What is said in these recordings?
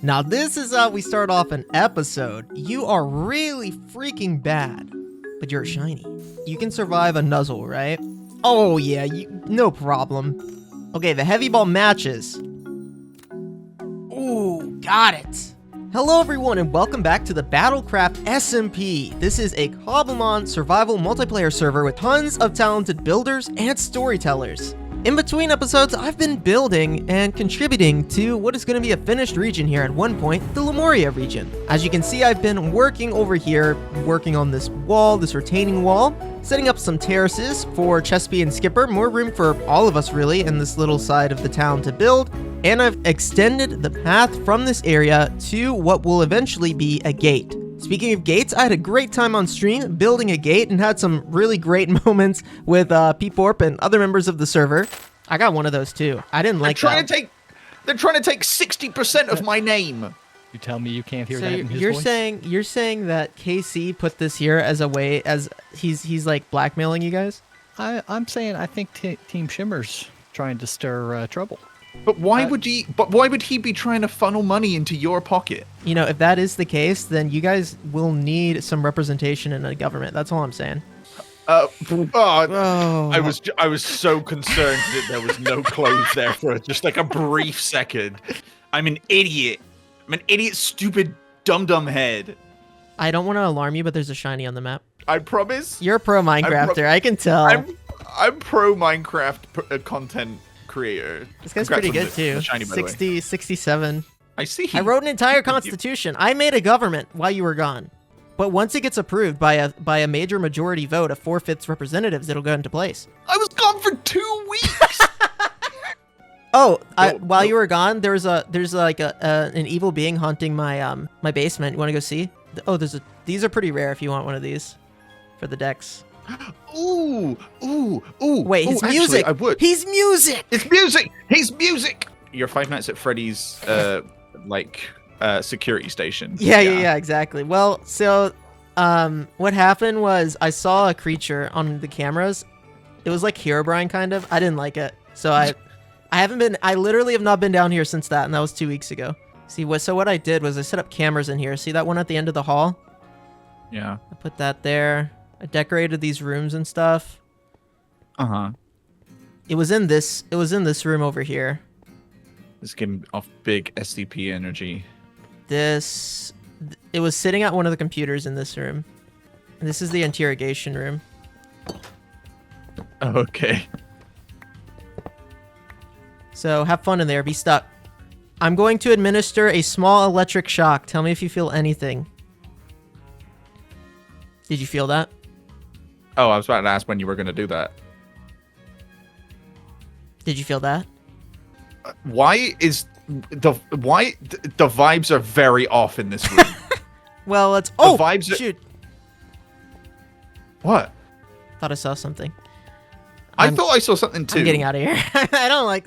Now this is how we start off an episode. You are really freaking bad, but you're shiny. You can survive a nuzzle, right? Oh yeah, no problem. Okay, the heavy ball matches. Ooh, got it. Hello everyone and welcome back to the BattleCraft SMP. This is a Cobblemon survival multiplayer server with tons of talented builders and storytellers. In between episodes, I've been building and contributing to what is going to be a finished region here at one point, the Lemuria region. As you can see, I've been working over here, working on this wall, this retaining wall, setting up some terraces for Chespy and Skipper, more room for all of us really in this little side of the town to build, and I've extended the path from this area to what will eventually be a gate. Speaking of gates, I had a great time on stream building a gate and had some really great moments with Peeporp and other members of the server. I got one of those too. I didn't like that. They're trying to take 60% of my name. You tell me you can't hear So that in his voice? you're saying that KC put this here as a way, as he's like blackmailing you guys? I'm saying I think Team Shimmer's trying to stir trouble. But why would he? But why would he be trying to funnel money into your pocket? You know, if that is the case, then you guys will need some representation in a government. That's all I'm saying. I was so concerned that there was no clothes there for just like a brief second. I'm an idiot. I'm an idiot, stupid, dumb head. I don't want to alarm you, but there's a shiny on the map. I promise. You're a pro Minecrafter. I can tell. I'm pro Minecraft content creator. This guy's Congrats pretty on good the too. shiny, by the way. 60, 67. I see. I wrote an entire constitution. I made a government while you were gone. But once it gets approved by a major majority vote of 4/5 representatives, it'll go into place. I was gone for 2 weeks. While you were gone, there's like an evil being haunting my my basement. You want to go see? Oh, these are pretty rare if you want one of these for the decks. Ooh. Wait, his actually, music. I would. He's music. It's music. He's music. Your Five Nights at Freddy's security station. Yeah, exactly. Well, so what happened was I saw a creature on the cameras. It was like Herobrine kind of. I didn't like it. So I literally have not been down here since that, and that was 2 weeks ago. So what I did was I set up cameras in here. See that one at the end of the hall? Yeah. I put that there. I decorated these rooms and stuff. Uh-huh. It was in this room over here. It's giving off big SCP energy. It was sitting at one of the computers in this room. And this is the interrogation room. Okay. So have fun in there. Be stuck. I'm going to administer a small electric shock. Tell me if you feel anything. Did you feel that? Oh, I was about to ask when you were going to do that. Did you feel that? Why the vibes are very off in this room? Well, let's. The vibes are... shoot! What? Thought I saw something. I thought I saw something too. I'm getting out of here. I don't like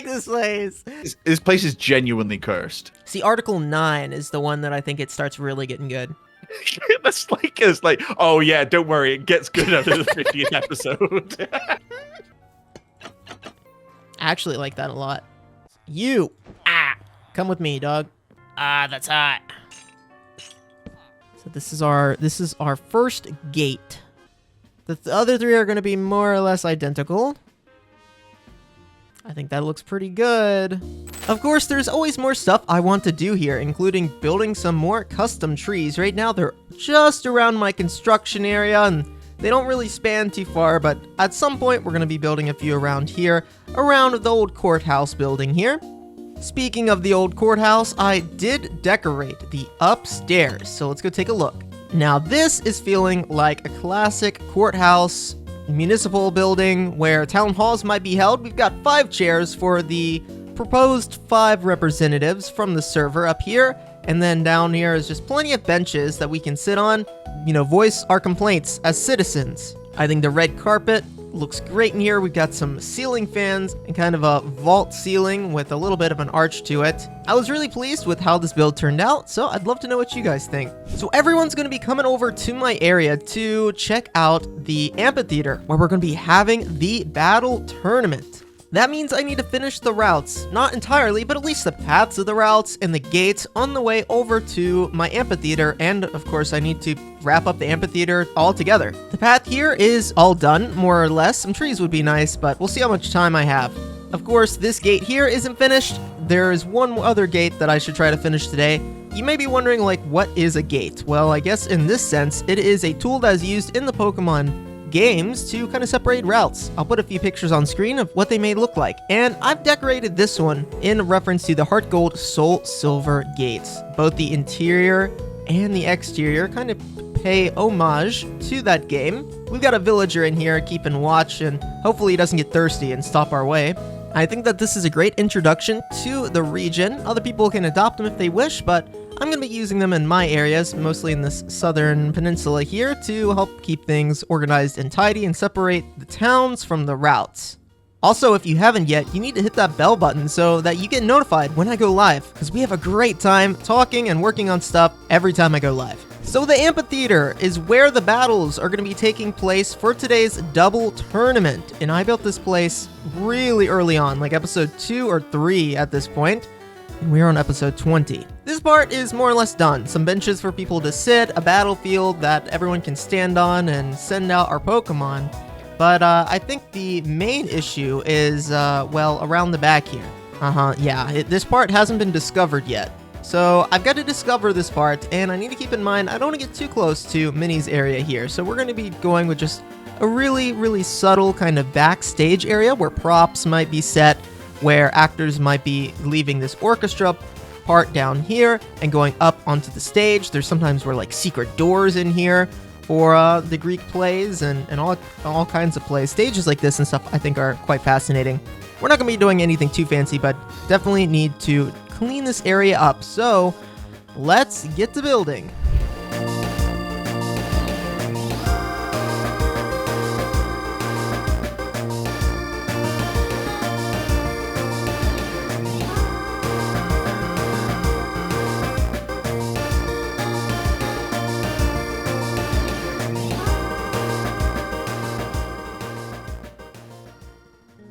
this place. This place is genuinely cursed. See, Article 9 is the one that I think it starts really getting good. It's like, oh yeah, don't worry, it gets good after the 50th episode. I actually like that a lot. Come with me, dog. That's hot. So this is our first gate. The other three are going to be more or less identical. I think that looks pretty good. Of course, there's always more stuff I want to do here, including building some more custom trees. Right now, they're just around my construction area, and they don't really span too far, but at some point, we're going to be building a few around here, around the old courthouse building here. Speaking of the old courthouse, I did decorate the upstairs, so let's go take a look. Now, this is feeling like a classic courthouse municipal building where town halls might be held. We've got 5 chairs for the proposed 5 representatives from the server up here, and then down here is just plenty of benches that we can sit on, voice our complaints as citizens. I think the red carpet looks great in here. We've got some ceiling fans and kind of a vault ceiling with a little bit of an arch to it. I was really pleased with how this build turned out, so I'd love to know what you guys think. So everyone's going to be coming over to my area to check out the Amphitheater, where we're going to be having the battle tournament. That means I need to finish the routes. Not entirely, but at least the paths of the routes and the gates on the way over to my amphitheater, and of course I need to wrap up the amphitheater all together. The path here is all done, more or less. Some trees would be nice, but we'll see how much time I have. Of course, this gate here isn't finished. There is one other gate that I should try to finish today. You may be wondering, like, what is a gate? Well, I guess in this sense, it is a tool that is used in the Pokemon games to kind of separate routes. I'll put a few pictures on screen of what they may look like, and I've decorated this one in reference to the Heart Gold Soul Silver gates. Both the interior and the exterior kind of pay homage to that game. We've got a villager in here keeping watch, and hopefully he doesn't get thirsty and stop our way. I think that this is a great introduction to the region. Other people can adopt them if they wish, but I'm going to be using them in my areas, mostly in this southern peninsula here, to help keep things organized and tidy and separate the towns from the routes. Also, if you haven't yet, you need to hit that bell button so that you get notified when I go live, because we have a great time talking and working on stuff every time I go live. So the amphitheater is where the battles are going to be taking place for today's double tournament, and I built this place really early on, like episode 2 or 3 at this point. And we're on episode 20. This part is more or less done. Some benches for people to sit, a battlefield that everyone can stand on and send out our Pokemon. But I think the main issue is, well, around the back here. This part hasn't been discovered yet. So I've got to discover this part, and I need to keep in mind I don't want to get too close to Minnie's area here. So we're going to be going with just a really, really subtle kind of backstage area where props might be set, where actors might be leaving this orchestra part down here and going up onto the stage. There's sometimes where like secret doors in here for the Greek plays and all kinds of plays. Stages like this and stuff I think are quite fascinating. We're not going to be doing anything too fancy, but definitely need to clean this area up. So let's get to building.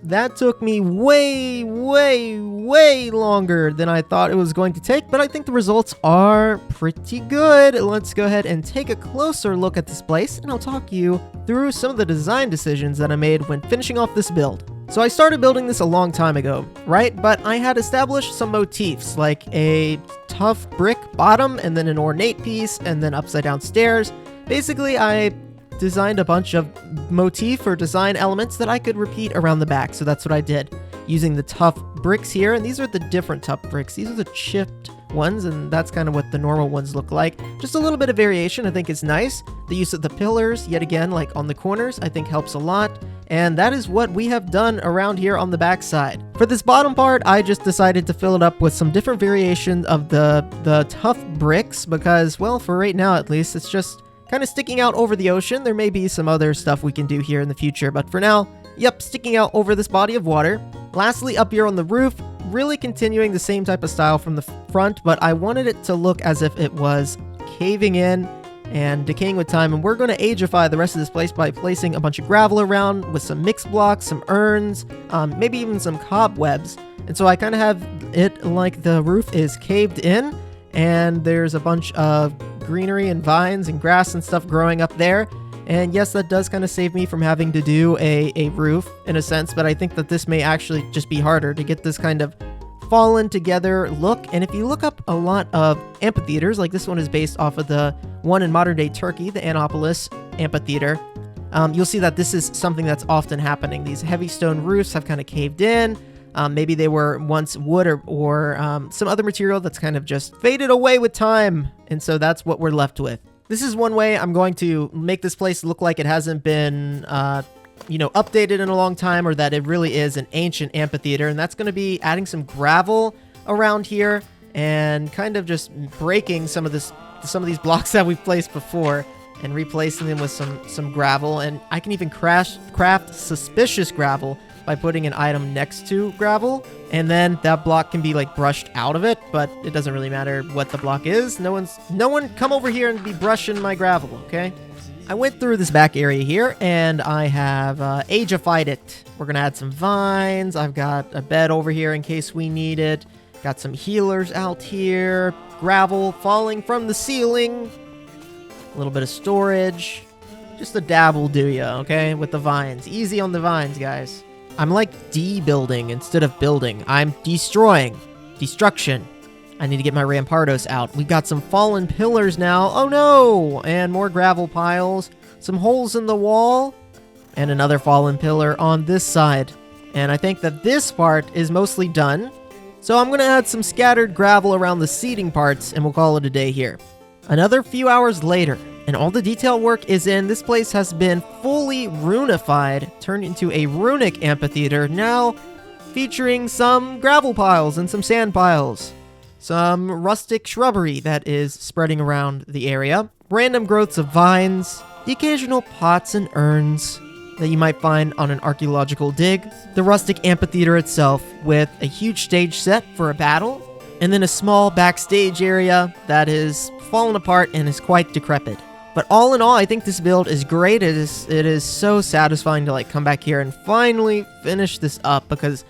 That took me way longer than I thought it was going to take, but I think the results are pretty good. Let's go ahead and take a closer look at this place, and I'll talk you through some of the design decisions that I made when finishing off this build. So I started building this a long time ago, right? But I had established some motifs, like a tough brick bottom, and then an ornate piece, and then upside down stairs. Basically, I designed a bunch of motif or design elements that I could repeat around the back. So that's what I did, using the tough bricks here. And these are the different tough bricks. These are the chipped ones, and that's kind of what the normal ones look like. Just a little bit of variation I think is nice. The use of the pillars, yet again, like on the corners, I think helps a lot. And that is what we have done around here on the back side. For this bottom part, I just decided to fill it up with some different variation of the tough bricks because, well, for right now at least, it's just kind of sticking out over the ocean. There may be some other stuff we can do here in the future, but for now, yep, sticking out over this body of water. Lastly, up here on the roof, really continuing the same type of style from the front, but I wanted it to look as if it was caving in and decaying with time, and we're going to ageify the rest of this place by placing a bunch of gravel around with some mixed blocks, some urns, maybe even some cobwebs. And so I kind of have it like the roof is caved in, and there's a bunch of greenery and vines and grass and stuff growing up there. And yes, that does kind of save me from having to do a roof in a sense, but I think that this may actually just be harder to get this kind of fallen together look. And if you look up a lot of amphitheaters, like this one is based off of the one in modern day Turkey, the Annapolis Amphitheater, you'll see that this is something that's often happening. These heavy stone roofs have kind of caved in. Maybe they were once wood or some other material that's kind of just faded away with time. And so that's what we're left with. This is one way I'm going to make this place look like it hasn't been, updated in a long time, or that it really is an ancient amphitheater. And that's going to be adding some gravel around here and kind of just breaking some of these blocks that we've placed before and replacing them with some gravel. And I can even craft suspicious gravel by putting an item next to gravel, and then that block can be like brushed out of it, but it doesn't really matter what the block is. No one come over here and be brushing my gravel, okay? I went through this back area here, and I have agified it. We're going to add some vines. I've got a bed over here in case we need it. Got some healers out here. Gravel falling from the ceiling. A little bit of storage. Just a dab will do ya, okay? With the vines. Easy on the vines, guys. I'm like de-building instead of building. I'm destroying. Destruction. I need to get my Rampardos out. We've got some fallen pillars now. Oh no! And more gravel piles. Some holes in the wall. And another fallen pillar on this side. And I think that this part is mostly done. So I'm going to add some scattered gravel around the seating parts, and we'll call it a day here. Another few hours later, and all the detail work is in. This place has been fully runified, turned into a runic amphitheater, now featuring some gravel piles and some sand piles. Some rustic shrubbery that is spreading around the area. Random growths of vines. The occasional pots and urns that you might find on an archaeological dig. The rustic amphitheater itself with a huge stage set for a battle. And then a small backstage area that is fallen apart and is quite decrepit. But all in all, I think this build is great. It is so satisfying to like come back here and finally finish this up because,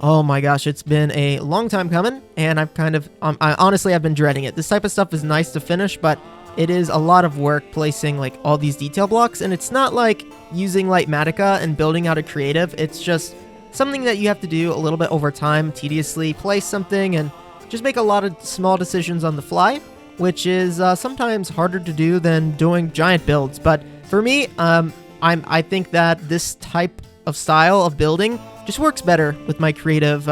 oh my gosh, it's been a long time coming, and I've kind of, honestly, I've been dreading it. This type of stuff is nice to finish, but it is a lot of work placing like all these detail blocks, and it's not like using Lightmatica and building out a creative. It's just something that you have to do a little bit over time, tediously place something, and just make a lot of small decisions on the fly, which is sometimes harder to do than doing giant builds. But for me, I think that this type of style of building just works better with my creative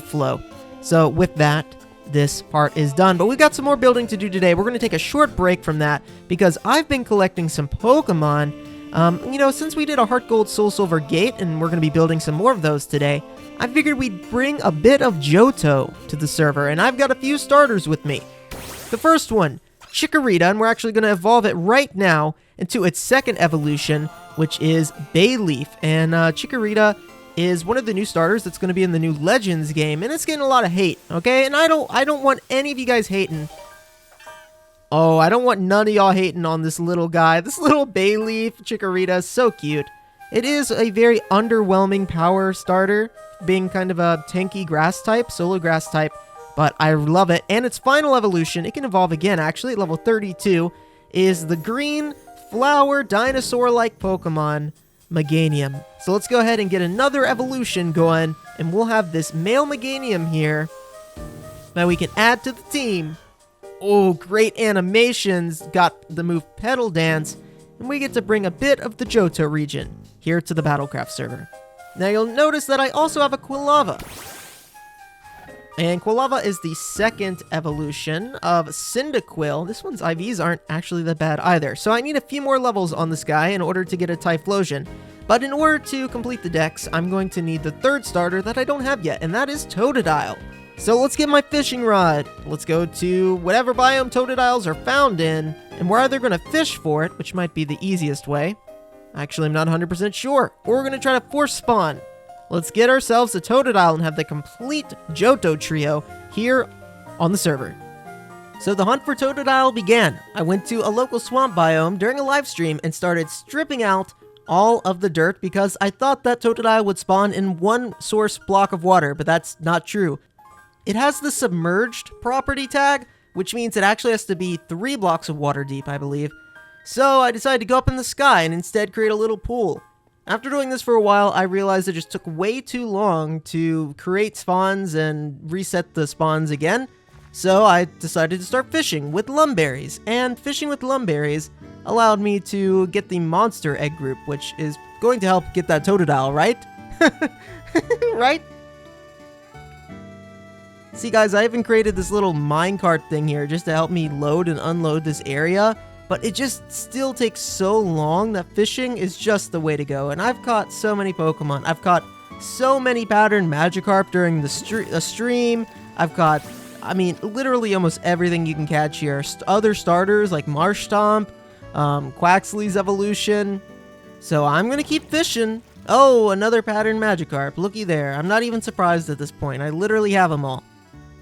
flow. So with that, this part is done. But we've got some more building to do today. We're going to take a short break from that because I've been collecting some Pokemon. Since we did a Heart Gold Soul Silver Gate, and we're going to be building some more of those today, I figured we'd bring a bit of Johto to the server, and I've got a few starters with me. The first one, Chikorita, and we're actually going to evolve it right now into its second evolution, which is Bayleaf. And Chikorita is one of the new starters that's going to be in the new Legends game, and it's getting a lot of hate, okay? And I don't want any of you guys hating. Oh, I don't want none of y'all hating on this little guy. This little Bayleaf Chikorita is so cute. It is a very underwhelming power starter, being kind of a tanky grass type, solo grass type, but I love it. And its final evolution, it can evolve again actually at level 32, is the green flower dinosaur-like Pokemon, Meganium. So let's go ahead and get another evolution going, and we'll have this male Meganium here that we can add to the team. Oh, great animations, got the move Petal Dance, and we get to bring a bit of the Johto region here to the BattleCraft server. Now you'll notice that I also have a Quilava. And Quilava is the second evolution of Cyndaquil. This one's IVs aren't actually that bad either. So I need a few more levels on this guy in order to get a Typhlosion. But in order to complete the dex, I'm going to need the third starter that I don't have yet, and that is Totodile. So let's get my fishing rod. Let's go to whatever biome Totodiles are found in, and we're either going to fish for it, which might be the easiest way. Actually, I'm not 100% sure. Or we're going to try to force spawn. Let's get ourselves a Totodile and have the complete Johto trio here on the server. So the hunt for Totodile began. I went to a local swamp biome during a live stream and started stripping out all of the dirt because I thought that Totodile would spawn in one source block of water, but that's not true. It has the submerged property tag, which means it actually has to be 3 blocks of water deep, I believe. So I decided to go up in the sky and instead create a little pool. After doing this for a while, I realized it just took way too long to create spawns and reset the spawns again. So I decided to start fishing with lumberries, and fishing with lumberries allowed me to get the monster egg group, which is going to help get that Totodile, right? Right? See guys, I even created this little minecart thing here just to help me load and unload this area. But it just still takes so long that fishing is just the way to go. And I've caught so many Pokemon. I've caught so many patterned Magikarp during the stream. I've caught, literally almost everything you can catch here. Other starters like Marshtomp, Quaxly's evolution. So I'm going to keep fishing. Oh, another patterned Magikarp. Looky there. I'm not even surprised at this point. I literally have them all.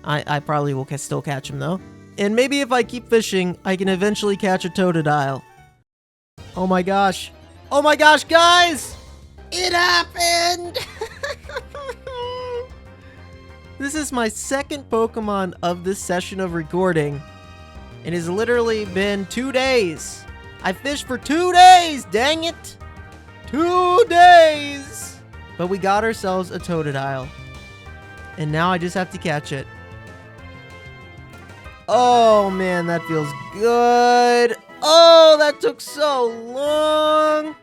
I probably will still catch them though. And maybe if I keep fishing, I can eventually catch a Totodile. Oh my gosh. Oh my gosh, guys! It happened! This is my second Pokemon of this session of recording. It has literally been 2 days. I fished for 2 days, dang it! 2 days! But we got ourselves a Totodile. And now I just have to catch it. Oh man, that feels good. Oh, that took so long.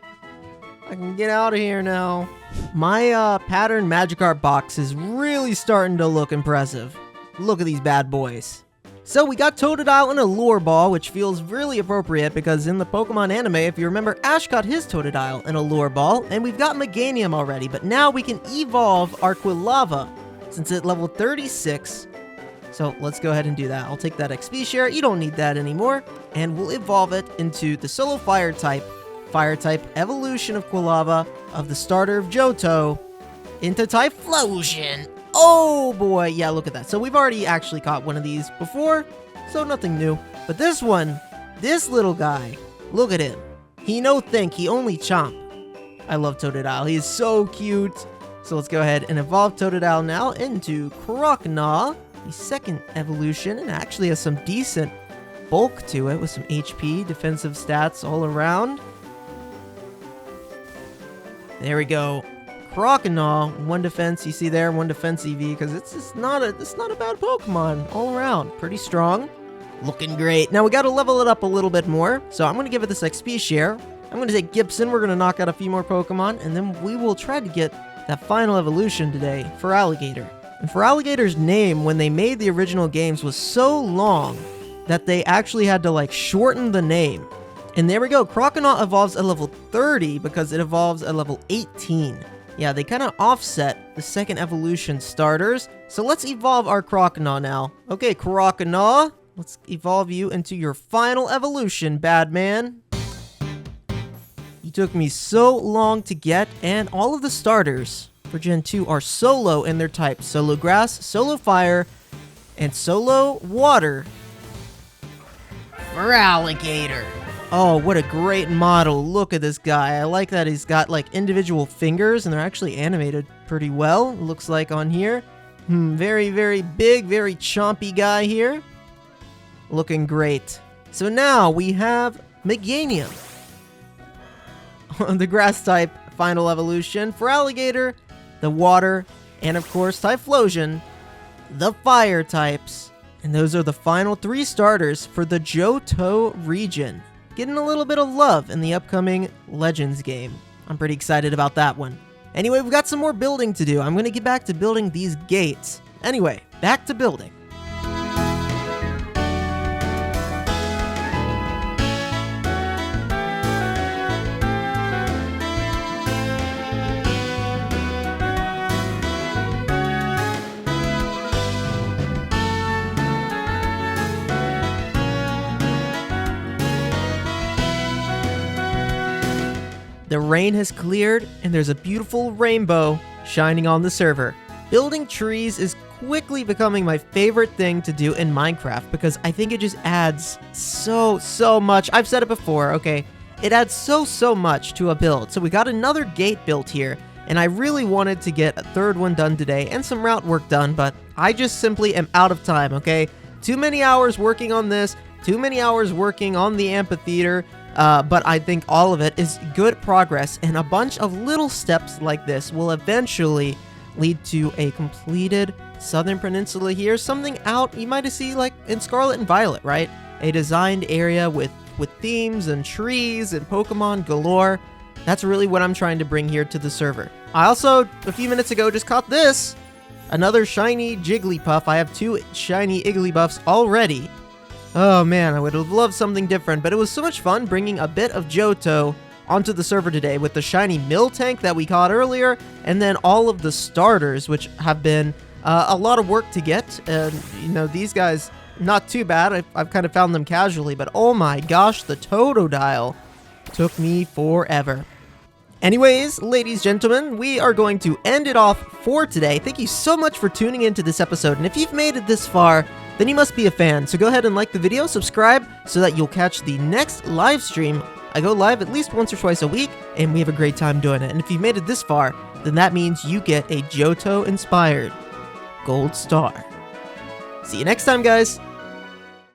I can get out of here now. My pattern Magikarp box is really starting to look impressive. Look at these bad boys. So we got Totodile and a Lure Ball, which feels really appropriate because in the Pokemon anime, if you remember, Ash got his Totodile and a Lure Ball, and we've got Meganium already, but now we can evolve our Quilava since it's level 36. So let's go ahead and do that. I'll take that XP share. You don't need that anymore. And we'll evolve it into the solo fire type evolution of Quilava of the starter of Johto into Typhlosion. Oh boy, yeah, look at that. So we've already actually caught one of these before, so nothing new. But this one, this little guy, look at him. He no think, he only chomp. I love Totodile. He is so cute. So let's go ahead and evolve Totodile now into Croconaw, the second evolution, and actually has some decent bulk to it with some HP, defensive stats all around. There we go. Croconaw, 1 defense, you see there, 1 defense EV, because it's not a bad Pokemon all around. Pretty strong. Looking great. Now we got to level it up a little bit more, so I'm going to give it this XP share. I'm going to take Gibson, we're going to knock out a few more Pokemon, and then we will try to get that final evolution today for Alligator. And for Alligator's name, when they made the original games, was so long that they actually had to like shorten the name. And there we go, Croconaw evolves at level 30 because it evolves at level 18. Yeah, they kind of offset the second evolution starters. So let's evolve our Croconaw now. Okay, Croconaw, let's evolve you into your final evolution, bad man. You took me so long to get, and all of the starters for Gen 2 are solo in their types. Solo Grass, Solo Fire, and Solo Water for Alligator. Oh, what a great model. Look at this guy. I like that he's got like individual fingers and they're actually animated pretty well, it looks like on here. Very, very big, very chompy guy here. Looking great. So now we have Meganium. The grass type final evolution for Alligator, the water, and of course Typhlosion, the fire types. And those are the final 3 starters for the Johto region. Getting a little bit of love in the upcoming Legends game. I'm pretty excited about that one. Anyway, we've got some more building to do. I'm going to get back to building these gates. Anyway, back to building. The rain has cleared, and there's a beautiful rainbow shining on the server. Building trees is quickly becoming my favorite thing to do in Minecraft because I think it just adds so much. I've said it before, okay? It adds so much to a build. So we got another gate built here, and I really wanted to get a 3rd one done today and some route work done, but I just simply am out of time, okay? Too many hours working on this, too many hours working on the amphitheater. But I think all of it is good progress, and a bunch of little steps like this will eventually lead to a completed Southern Peninsula here. Something out you might see like in Scarlet and Violet, right? A designed area with themes and trees and Pokemon galore. That's really what I'm trying to bring here to the server. I also, a few minutes ago, just caught this. Another shiny Jigglypuff. I have 2 shiny Igglybuffs already. Oh man, I would have loved something different, but it was so much fun bringing a bit of Johto onto the server today with the shiny Miltank that we caught earlier, and then all of the starters, which have been a lot of work to get. And, you know, these guys, not too bad. I've kind of found them casually, but oh my gosh, the Totodile took me forever. Anyways, ladies, gentlemen, we are going to end it off for today. Thank you so much for tuning into this episode, and if you've made it this far, then you must be a fan. So go ahead and like the video, subscribe, so that you'll catch the next live stream I go live at least once or twice a week, and we have a great time doing it. And if you've made it this far, then that means you get a Johto-inspired gold star. See you next time, guys!